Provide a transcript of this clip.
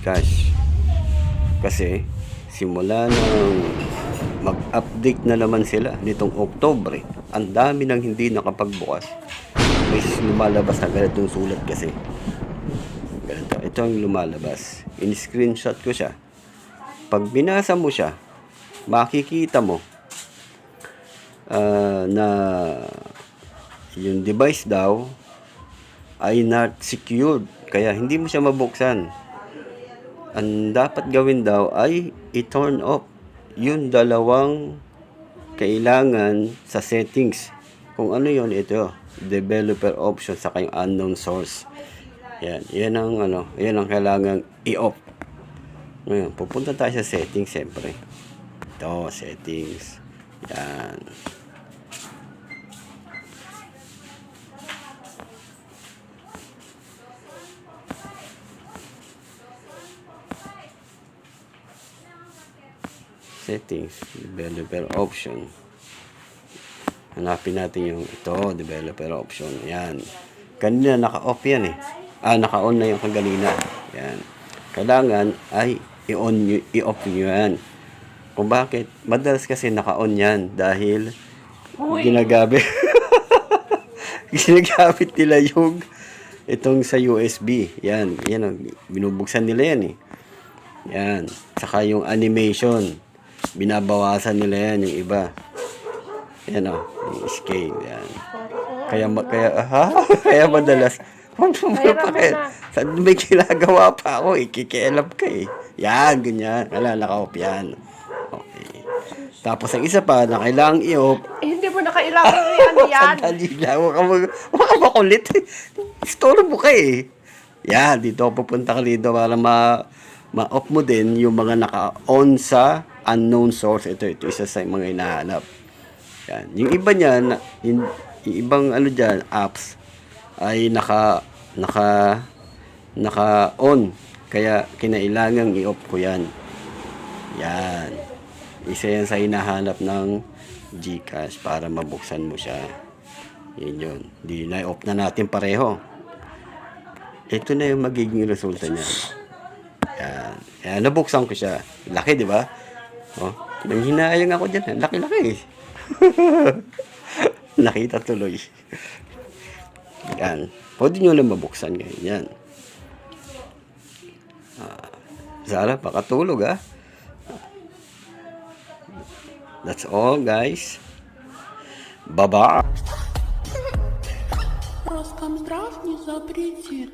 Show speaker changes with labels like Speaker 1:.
Speaker 1: GCash. Kasi simula nang mag-update na naman sila nitong Oktobre, ang dami nang hindi nakapagbukas. May lumalabas na ganitong sulat kasi. Ganito. Ito ang lumalabas. In-screenshot ko siya. Pag binasa mo siya, makikita mo na yung device daw ay not secured. Kaya hindi mo siya mabuksan. Ang dapat gawin daw ay i-turn off yung dalawang kailangan sa settings. Kung ano yon, ito, developer option sa kayong unknown source. Yan ang kailangan i-off. Ngayon, pupunta tayo sa settings siyempre. Ito, settings. Yan. Settings, developer option. Hanapin natin yung ito, developer option. Yan. Kanina naka-off yan eh. Naka-on na yung kanina. Yan. Kailangan ay i-off nyo yan. Kung bakit? Madalas kasi naka-on yan dahil ginagamit nila yung itong sa USB. Yan binubuksan nila yan eh. Yan. Saka yung animation, binabawasan nila yan yung iba. Yan o, yung scale yan. Kaya madalas may ginagawa pa ako, ikikialam ka eh. Yan, ganyan. Wala, naka-off yan. Okay. Tapos ang isa pa na kailangang i-off.
Speaker 2: Hindi mo na kailangan ano yan.
Speaker 1: Sandali lang, huwag ka makulit. Istorbo ka eh. Yan, dito pupunta ka dito para ma-off mo din yung mga naka-on sa unknown source. Ito isa sa mga hinahanap. Yan. Yung iba niyan, yung ibang dyan, apps, ay naka-on. Kaya kinailangang i-off ko yan. Yan. Isa yan sa hinahanap ng GCash para mabuksan mo siya. Yun. Di na off na natin pareho. Ito na yung magiging resulta niya. Yan. Yan, nabuksan ko siya. Laki, di ba? Oh, hinayang ako dyan. Laki-laki. Nakita tuloy. Yan. Pwede nyo lang mabuksan ngayon. Yan. Zara, pakatulog ha. That's all guys. Bye-bye.
Speaker 3: Роскомздрав не запретит.